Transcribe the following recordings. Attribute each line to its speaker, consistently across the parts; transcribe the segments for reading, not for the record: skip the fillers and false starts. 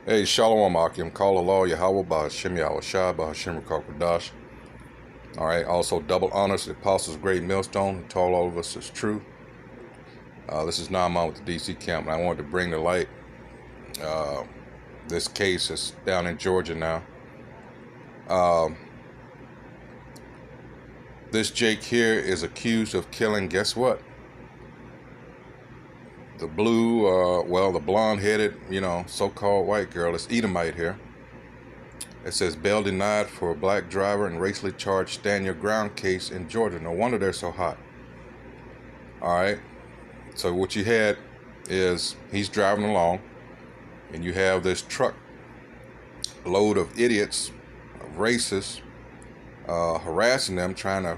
Speaker 1: Hey, Shalom Akim, call Allah Yahweh Bahashim Yahweh Shah Bahashim Rakakadash. Alright, also double honors the Apostles' Great Millstone, who told all of us it's true. This is Naaman with the DC camp, and I wanted to bring to light this case that's down in Georgia now. This Jake here is accused of killing, guess what? The the blonde-headed, so-called white girl. It's Edomite here. It says bail denied for a black driver and racially charged stand your ground case in Georgia. No wonder they're so hot. All right. So what you had is he's driving along, and you have this truck load of idiots, of racists, harassing them, trying to,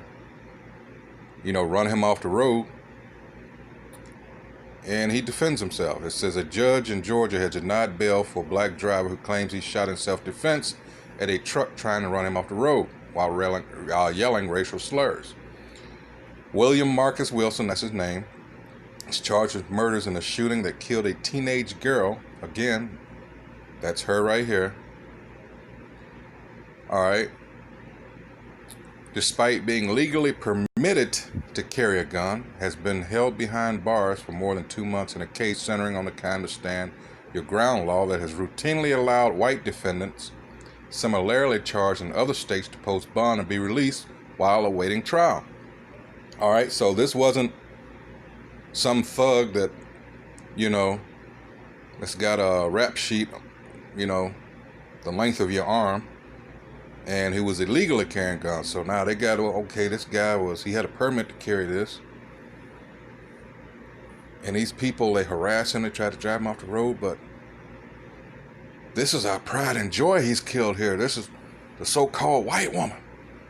Speaker 1: run him off the road. And he defends himself. It says a judge in Georgia has denied bail for a black driver who claims he shot in self-defense at a truck trying to run him off the road while yelling racial slurs. William Marcus Wilson, that's his name, is charged with murders in a shooting that killed a teenage girl. Again, that's her right here. All right. Despite being legally permitted to carry a gun, has been held behind bars for more than 2 months in a case centering on the kind of stand your ground law that has routinely allowed white defendants similarly charged in other states to post bond and be released while awaiting trial. All right, so this wasn't some thug that, that's got a rap sheet, the length of your arm, and he was illegally carrying guns. So now they got, okay, this guy he had a permit to carry this. And these people, they harass him, they try to drive him off the road, but this is our pride and joy he's killed here. This is the so-called white woman.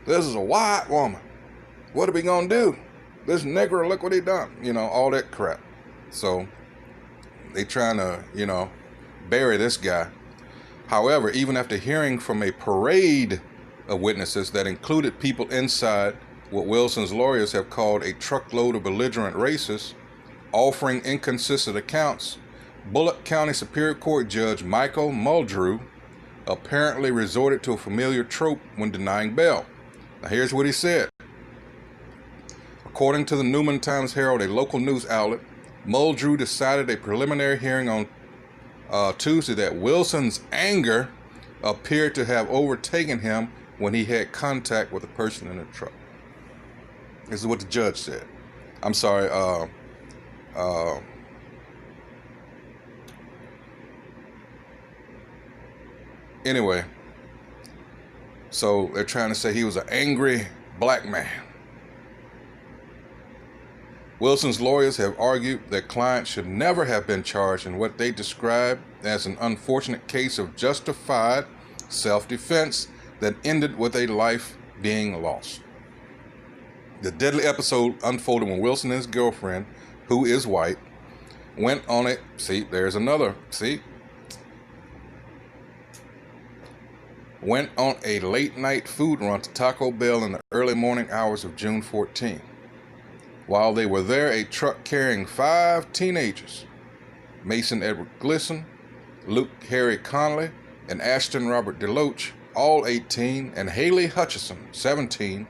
Speaker 1: This is a white woman. What are we gonna do? This nigger, look what he done. All that crap. So they trying to, bury this guy. However, even after hearing from a parade of witnesses that included people inside what Wilson's lawyers have called a truckload of belligerent racists, offering inconsistent accounts, Bullock County Superior Court Judge Michael Muldrew apparently resorted to a familiar trope when denying bail. Now here's what he said. According to the Newman Times-Herald, a local news outlet, Muldrew decided a preliminary hearing on Tuesday that Wilson's anger appeared to have overtaken him when he had contact with a person in the truck. This is what the judge said. I'm sorry. Anyway, so they're trying to say he was an angry black man. Wilson's lawyers have argued that clients should never have been charged in what they describe as an unfortunate case of justified self-defense that ended with a life being lost. The deadly episode unfolded when Wilson and his girlfriend, who is white, went on a late night food run to Taco Bell in the early morning hours of June 14. While they were there, a truck carrying 5 teenagers, Mason Edward Glisson, Luke Harry Conley, and Ashton Robert DeLoach, all 18, and Haley Hutchison, 17,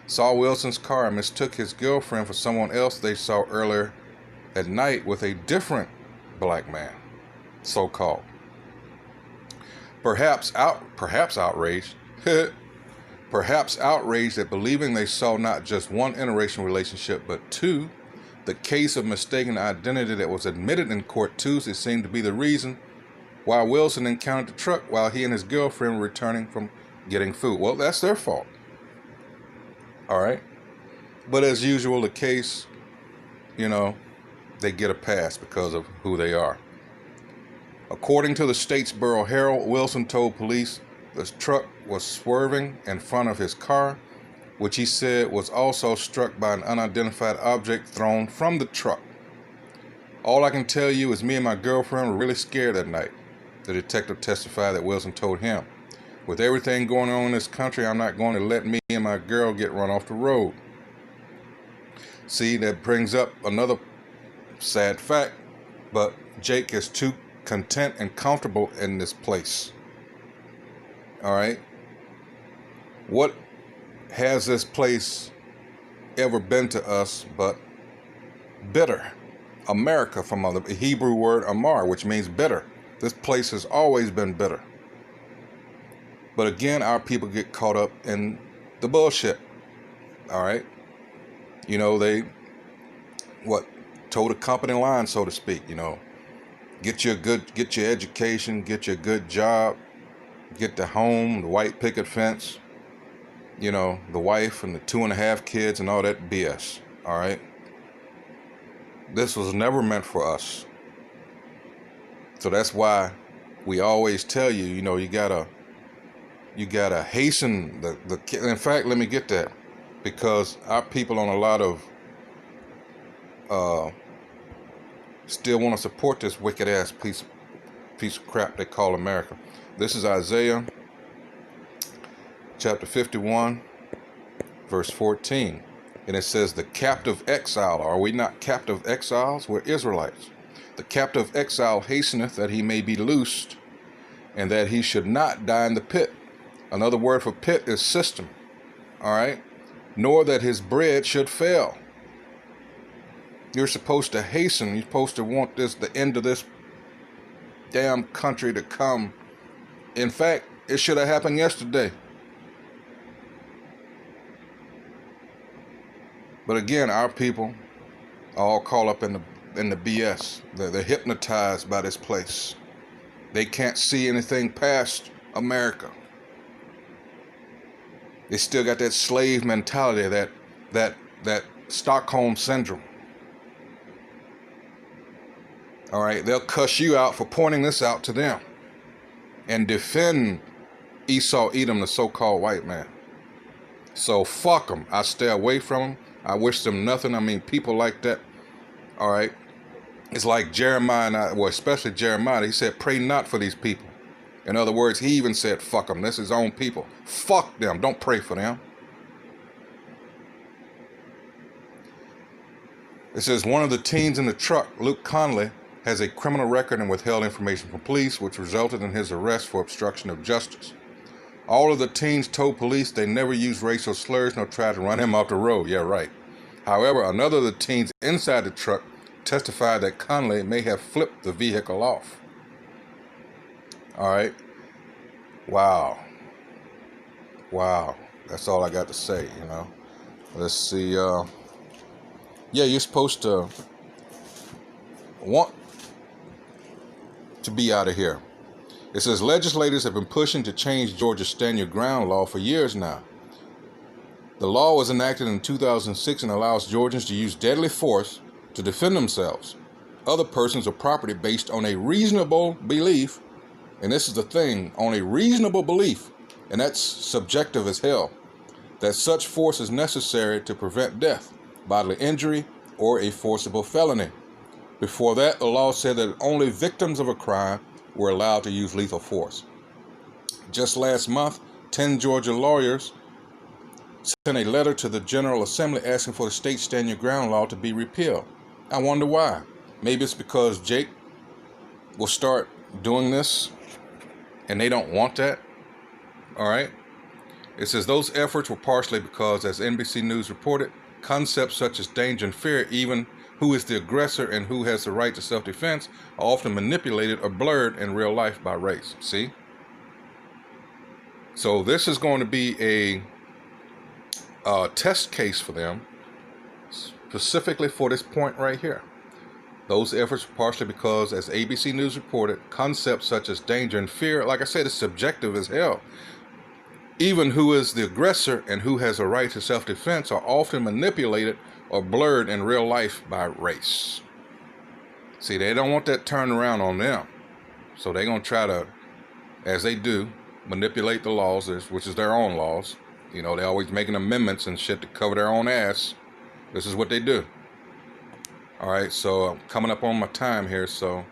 Speaker 1: saw Wilson's car and mistook his girlfriend for someone else they saw earlier at night with a different black man, so-called. Perhaps outraged, perhaps outraged at believing they saw not just one interracial relationship, but 2, the case of mistaken identity that was admitted in court Tuesday seemed to be the reason why Wilson encountered the truck while he and his girlfriend were returning from getting food. Well, that's their fault. All right. But as usual, the case, they get a pass because of who they are. According to the Statesboro Herald, Wilson told police the truck was swerving in front of his car, which he said was also struck by an unidentified object thrown from the truck. All I can tell you is me and my girlfriend were really scared that night, the detective testified that Wilson told him. With everything going on in this country, I'm not going to let me and my girl get run off the road. See, that brings up another sad fact, but Jake has 2 content and comfortable in this place. All right. What has this place ever been to us but bitter? America, from the Hebrew word amar, which means bitter. This place has always been bitter. But again, our people get caught up in the bullshit. All right. You know, they toe the company line, so to speak. You know, get your education, get your good job, get the home, the white picket fence, you know, the wife and the 2.5 kids and all that BS. All right. This was never meant for us. So that's why we always tell you, you know, you gotta hasten the. In fact, let me get that, because our people on a lot of still want to support this wicked ass piece of crap they call America. This is Isaiah chapter 51, verse 14. And it says, the captive exile, are we not captive exiles? We're Israelites. The captive exile hasteneth that he may be loosed, and that he should not die in the pit. Another word for pit is system. All right? Nor that his bread should fail. You're supposed to hasten. You're supposed to want the end of this damn country to come. In fact, it should have happened yesterday. But again, our people are all caught up in the BS. They're hypnotized by this place. They can't see anything past America. They still got that slave mentality, that Stockholm syndrome. All right, they'll cuss you out for pointing this out to them and defend Esau Edom, the so-called white man. So fuck them. I stay away from them. I wish them nothing. I mean, people like that. All right. It's like Jeremiah, well, especially Jeremiah. He said, pray not for these people. In other words, he even said, fuck them. This is his own people. Fuck them. Don't pray for them. It says, one of the teens in the truck, Luke Conley, has a criminal record and withheld information from police, which resulted in his arrest for obstruction of justice. All of the teens told police they never used racial slurs nor tried to run him off the road. Yeah, right. However, another of the teens inside the truck testified that Conley may have flipped the vehicle off. All right. Wow. Wow. That's all I got to say, you know. Let's see. Yeah, you're supposed to want to be out of here. It says legislators have been pushing to change Georgia's Stand Your Ground law for years now. The law was enacted in 2006 and allows Georgians to use deadly force to defend themselves, other persons, or property based on a reasonable belief. And this is the thing, on a reasonable belief, and that's subjective as hell, that such force is necessary to prevent death, bodily injury, or a forcible felony. Before that, the law said that only victims of a crime were allowed to use lethal force. Just last month, 10 Georgia lawyers sent a letter to the General Assembly asking for the state Stand Your Ground law to be repealed. I wonder why. Maybe it's because Jake will start doing this and they don't want that. All right. It says those efforts were partially because, as NBC News reported, concepts such as danger and fear, even who is the aggressor and who has the right to self-defense, are often manipulated or blurred in real life by race. See? So this is going to be a test case for them, specifically for this point right here. Those efforts were partially because, as ABC News reported, concepts such as danger and fear, like I said, is subjective as hell. Even who is the aggressor and who has a right to self-defense are often manipulated or blurred in real life by race. See, they don't want that turned around on them. So they're going to try to, as they do, manipulate the laws, which is their own laws. You know, they're always making amendments and shit to cover their own ass. This is what they do. All right, so I'm coming up on my time here. So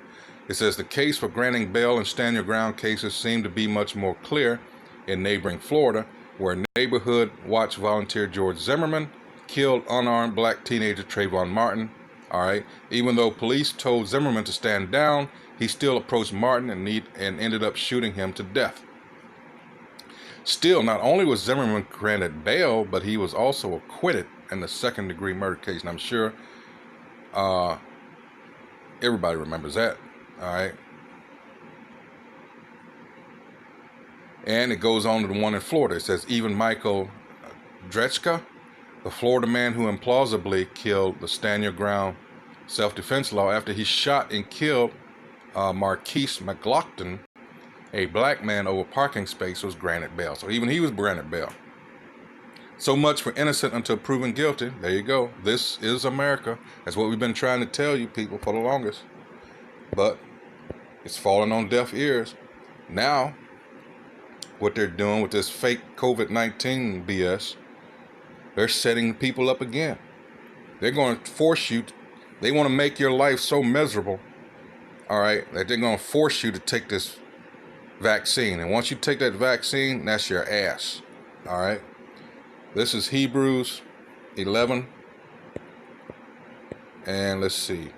Speaker 1: it says the case for granting bail and stand your ground cases seem to be much more clear in neighboring Florida, where neighborhood watch volunteer George Zimmerman killed unarmed black teenager Trayvon Martin. All right, even though police told Zimmerman to stand down, he still approached Martin and ended up shooting him to death. Still, not only was Zimmerman granted bail, but he was also acquitted in the second-degree murder case. And I'm sure everybody remembers that. All right. And it goes on to the one in Florida. It says, even Michael Drechka, the Florida man who implausibly killed the Stand Your Ground self-defense law after he shot and killed Marquise McLaughlin, a black man, over parking space, was granted bail. So even he was granted bail. So much for innocent until proven guilty. There you go. This is America. That's what we've been trying to tell you people for the longest. But it's falling on deaf ears. Now, what they're doing with this fake COVID-19 BS, they're setting people up again. They're going to force you. They want to make your life so miserable, all right, that they're going to force you to take this vaccine. And once you take that vaccine, that's your ass, all right? This is Hebrews 11. And let's see.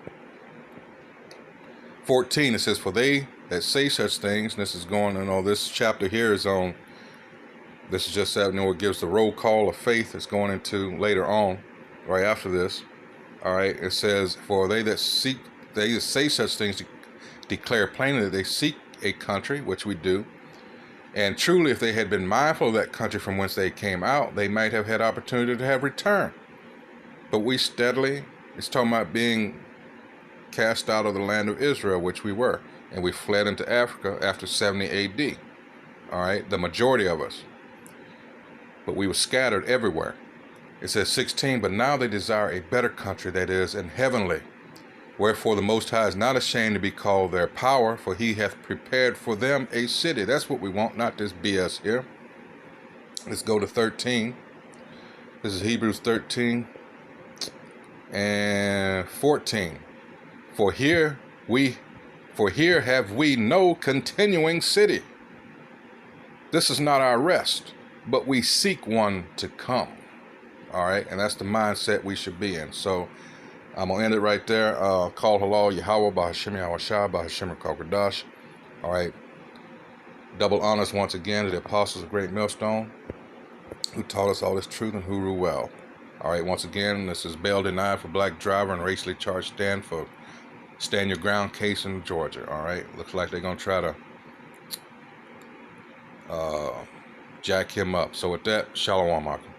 Speaker 1: 14, it says, for they that say such things, and this is going on, this chapter here is on, this is just that, it gives the roll call of faith. It's going into later on, right after this. All right, it says, for they that say such things declare plainly that they seek a country, which we do. And truly, if they had been mindful of that country from whence they came out, they might have had opportunity to have returned. But we steadily, it's talking about being cast out of the land of Israel, which we were. And we fled into Africa after 70 AD. All right, the majority of us. But we were scattered everywhere. It says 16, but now they desire a better country, that is, in heavenly. Wherefore the Most High is not ashamed to be called their power, for he hath prepared for them a city. That's what we want, not this BS here. Let's go to 13. This is Hebrews 13 and 14. For here have we no continuing city. This is not our rest, but we seek one to come. All right, and that's the mindset we should be in. So I'm going to end it right there. Call halal Yahweh, Bahashim Yahweh, Bahashim Kokradash. All right. Double honors once again to the apostles of Great Millstone, who taught us all this truth and who rule well. All right, once again, this is bail denied for black driver and racially charged stand your ground case in Georgia. All right, looks like they're going to try to jack him up. So with that, Shalom Akim.